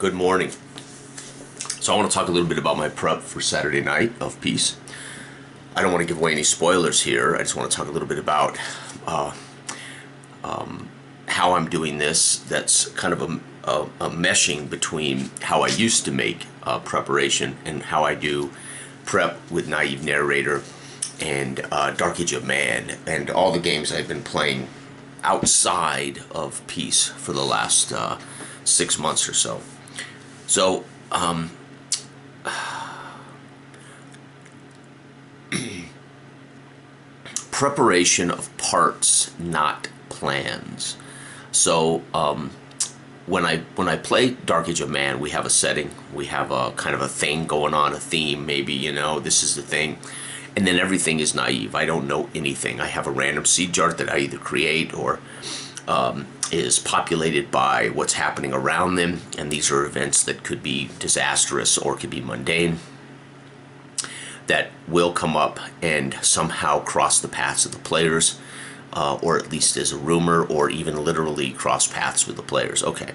Good morning. So I want to talk a little bit about my prep for Saturday night of Peace. I don't want to give away any spoilers here. I just want to talk a little bit about how I'm doing this. That's kind of a meshing between how I used to make preparation and how I do prep with Naive Narrator and Dark Age of Man and all the games I've been playing outside of Peace for the last 6 months or so. So, preparation of parts, not plans. So, when I play Dark Age of Man, we have a setting, we have a kind of a thing going on, a theme, maybe, this is the thing, and then everything is naive. I don't know anything. I have a random seed chart that I either create or is populated by what's happening around them, and these are events that could be disastrous or could be mundane that will come up and somehow cross the paths of the players, or at least as a rumor, or even literally cross paths with the players. Okay,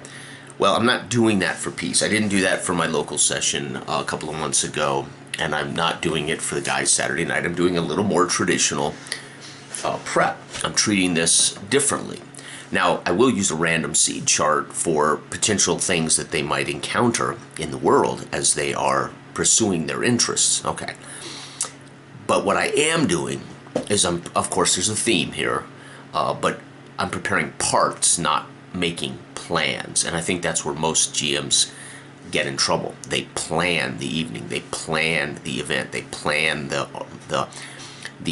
well, I'm not doing that for Peace. I didn't do that for my local session a couple of months ago, and I'm not doing it for the guys Saturday night. I'm doing a little more traditional prep. I'm treating this differently. Now, I will use a random seed chart for potential things that they might encounter in the world as they are pursuing their interests. Okay. But what I am doing is, of course, there's a theme here, but I'm preparing parts, not making plans. And I think that's where most GMs get in trouble. They plan the evening, they plan the event, they plan the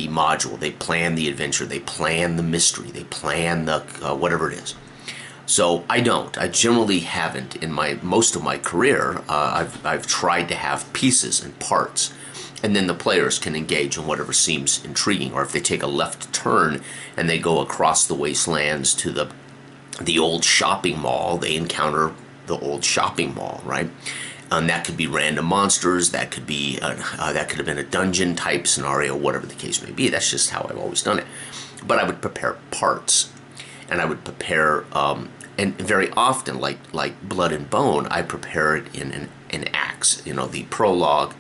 module, they plan the adventure, they plan the mystery, they plan the whatever it is. So I don't. I generally haven't in most of my career. I've tried to have pieces and parts, and then the players can engage in whatever seems intriguing. Or if they take a left turn and they go across the wastelands to the old shopping mall, they encounter the old shopping mall, right? And that could be random monsters. That could be that could have been a dungeon type scenario, whatever the case may be. That's just how I've always done it. But I would prepare parts, and I would prepare, and very often, like Blood and Bone, I prepare it in acts. The prologue,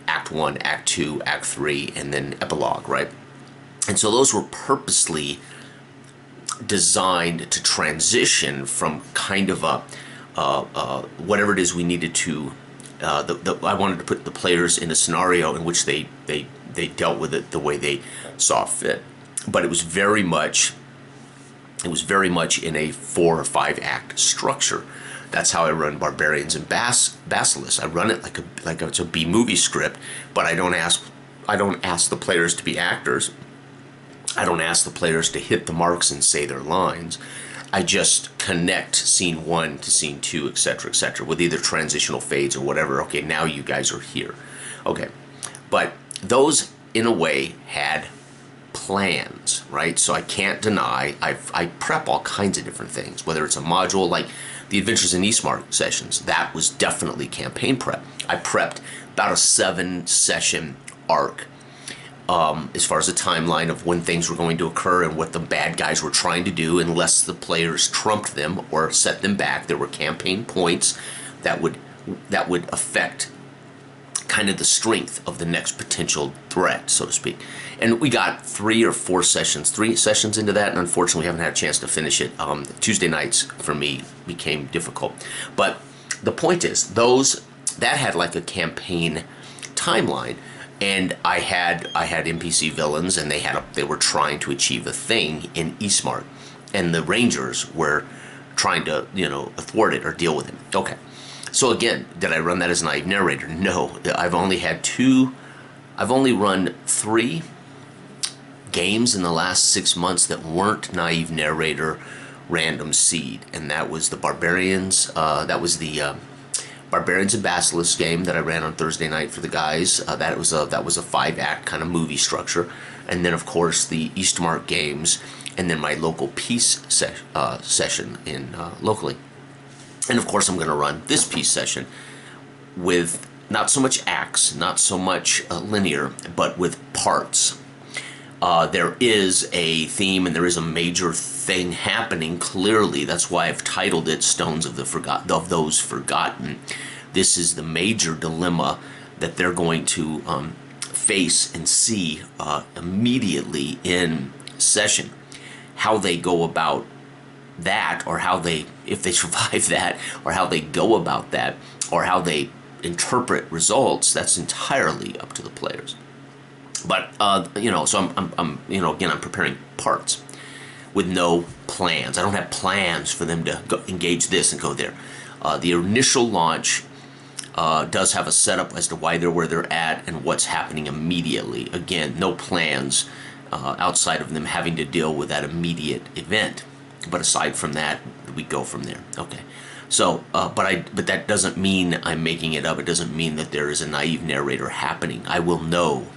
Act 1, Act 2, Act 3, and then epilogue, right? And so those were purposely designed to transition from kind of a whatever it is we needed to, I wanted to put the players in a scenario in which they dealt with it the way they saw fit. But it was very much in a 4 or 5 act structure. That's how I run Barbarians and Basilisk. I run it like it's a B-movie script, but I don't ask the players to be actors. I don't ask the players to hit the marks and say their lines. I just connect scene 1 to scene 2, etc., with either transitional fades or whatever. Okay, now you guys are here. Okay, but those, in a way, had plans, right? So I can't deny I prep all kinds of different things, whether it's a module like the Adventures in Eastmark sessions. That was definitely campaign prep. I prepped about a 7-session arc, as far as the timeline of when things were going to occur and what the bad guys were trying to do, unless the players trumped them or set them back. There were campaign points that would affect kind of the strength of the next potential threat, so to speak. And we got 3 sessions into that, and unfortunately we haven't had a chance to finish it. Tuesday nights for me became difficult. But the point is, that had like a campaign timeline. And I had NPC villains, and they were trying to achieve a thing in Eastmark, and the Rangers were trying to thwart it or deal with him. Okay, so again, did I run that as Naive Narrator? No, I've only run 3 games in the last 6 months that weren't Naive Narrator random seed, and that was the Barbarians. That was the Barbarians and Basilisk game that I ran on Thursday night for the guys. That was a 5-act kind of movie structure, and then of course the Eastmark games, and then my local Peace session in locally, and of course I'm going to run this Peace session with not so much acts, not so much linear, but with parts. There is a theme and there is a major thing happening clearly. That's why I've titled it Stones of those Forgotten. This is the major dilemma that they're going to face and see immediately in session. How they go about that, or how they, if they survive that, or how they go about that, or how they interpret results, that's entirely up to the players. But so I'm again, I'm preparing parts with no plans. I don't have plans for them to go engage this and go there. The initial launch does have a setup as to why they're where they're at and what's happening immediately. Again, no plans outside of them having to deal with that immediate event. But aside from that, we go from there. Okay. So, but that doesn't mean I'm making it up. It doesn't mean that there is a naive narrator happening. I will know.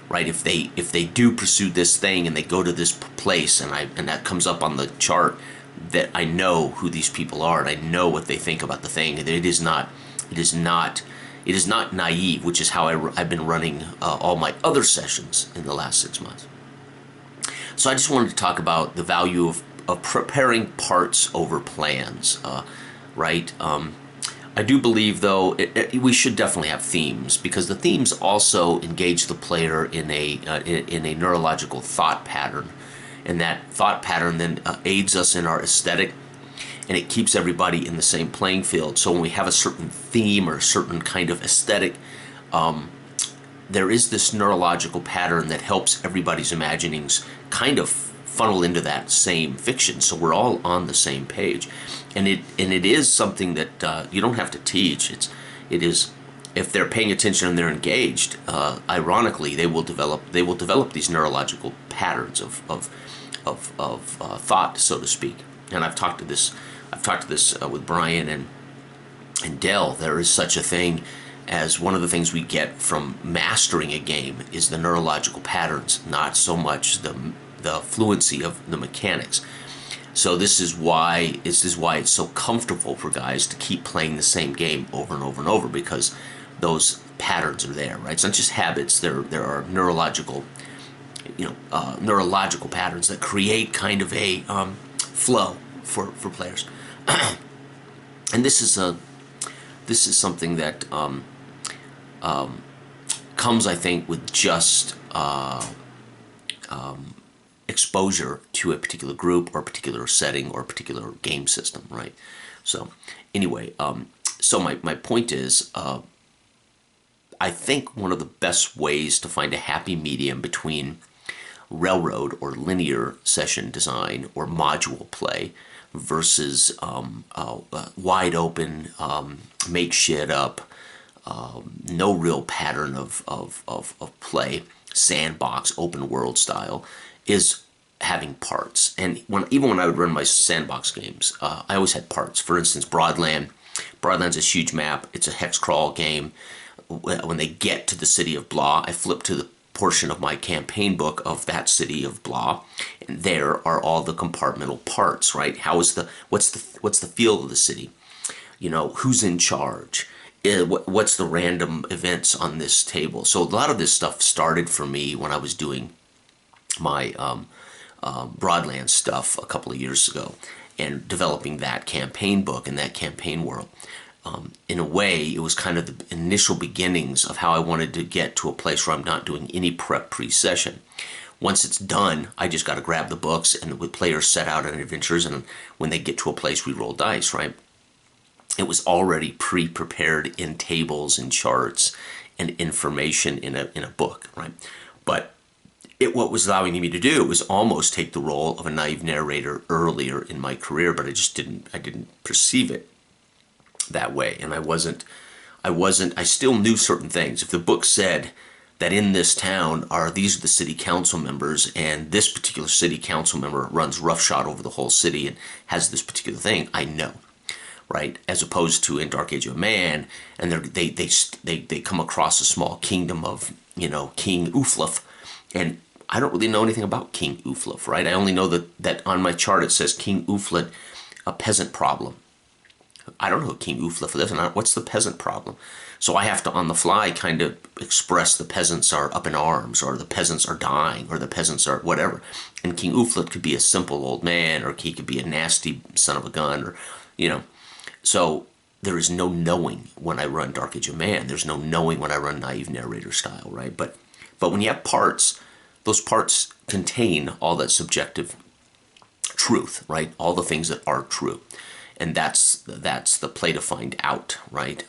Right, if they do pursue this thing and they go to this place and that comes up on the chart, that I know who these people are and I know what they think about the thing. It is not naive, which is how I've been running all my other sessions in the last 6 months. So I just wanted to talk about the value of preparing parts over plans, right? I do believe, though, we should definitely have themes, because the themes also engage the player in a neurological thought pattern, and that thought pattern then aids us in our aesthetic, and it keeps everybody in the same playing field. So when we have a certain theme or a certain kind of aesthetic, there is this neurological pattern that helps everybody's imaginings kind of funnel into that same fiction, so we're all on the same page, and it is something that you don't have to teach. It is, if they're paying attention and they're engaged, ironically, they will develop these neurological patterns of thought, so to speak. And I've talked to this with Brian and Dell. There is such a thing as one of the things we get from mastering a game is the neurological patterns, not so much the fluency of the mechanics. So this is why it's so comfortable for guys to keep playing the same game over and over and over, because those patterns are there, right? It's not just habits. There are neurological patterns that create kind of a flow for players. And this is something that comes, I think, with just exposure to a particular group or a particular setting or a particular game system, right? So anyway, so my point is, I think one of the best ways to find a happy medium between railroad or linear session design or module play versus wide open, make shit up, no real pattern of play, sandbox, open world style, is having parts. And even when I would run my sandbox games, I always had parts. For instance, Broadland. Broadland's a huge map. It's a hex crawl game. When they get to the city of Blah, I flip to the portion of my campaign book of that city of Blah, and there are all the compartmental parts, right? What's the feel of the city? Who's in charge? What's the random events on this table? So a lot of this stuff started for me when I was doing my Broadland stuff a couple of years ago and developing that campaign book and that campaign world. In a way, it was kind of the initial beginnings of how I wanted to get to a place where I'm not doing any prep pre-session. Once it's done, I just got to grab the books and the players set out on adventures, and when they get to a place, we roll dice, right? It was already pre-prepared in tables and charts and information in a book, right? But what was allowing me to do was almost take the role of a naive narrator earlier in my career, but I didn't perceive it that way. And I still knew certain things. If the book said that in this town these are the city council members, and this particular city council member runs roughshod over the whole city and has this particular thing, I know, right? As opposed to in Dark Age of Man, and they come across a small kingdom of, King Uflaf, and I don't really know anything about King Uflaf, right? I only know that on my chart it says King Uflad, a peasant problem. I don't know King Ufla for this, and what's the peasant problem? So I have to, on the fly, kind of express the peasants are up in arms, or the peasants are dying, or the peasants are whatever. And King Ufla could be a simple old man, or he could be a nasty son of a gun, or, you know. So there is no knowing when I run Dark Age of Man. There's no knowing when I run naive narrator style, right? But when you have parts, those parts contain all that subjective truth, right? All the things that are true, and that's the play to find out, right?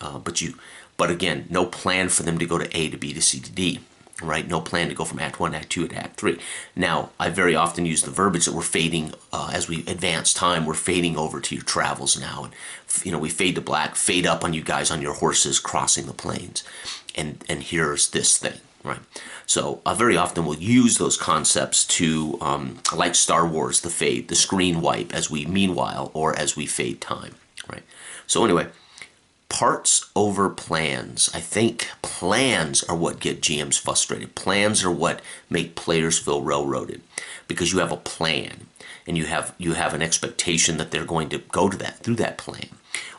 But again, no plan for them to go to A to B to C to D, right? No plan to go from Act 1, Act 2 to Act 3. Now, I very often use the verbiage that we're fading, as we advance time, we're fading over to your travels now. And, you know, we fade to black, fade up on you guys on your horses crossing the plains. And here's this thing, right? So I very often will use those concepts to, like Star Wars, the fade, the screen wipe as we meanwhile, or as we fade time, right? So anyway, parts over plans. I think plans are what get GMs frustrated. Plans are what make players feel railroaded, because you have a plan and you have an expectation that they're going to go to that through that plan,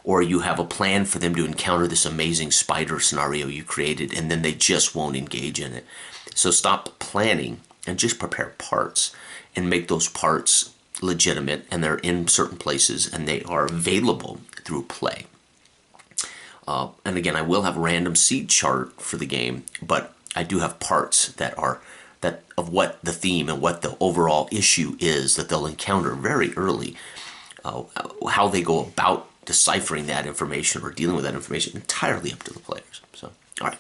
or you have a plan for them to encounter this amazing spider scenario you created, and then they just won't engage in it. So stop planning and just prepare parts and make those parts legitimate, and they're in certain places and they are available through play. And again, I will have a random seed chart for the game, but I do have parts that are of what the theme and what the overall issue is that they'll encounter very early. How they go about deciphering that information or dealing with that information, entirely up to the players. So, all right.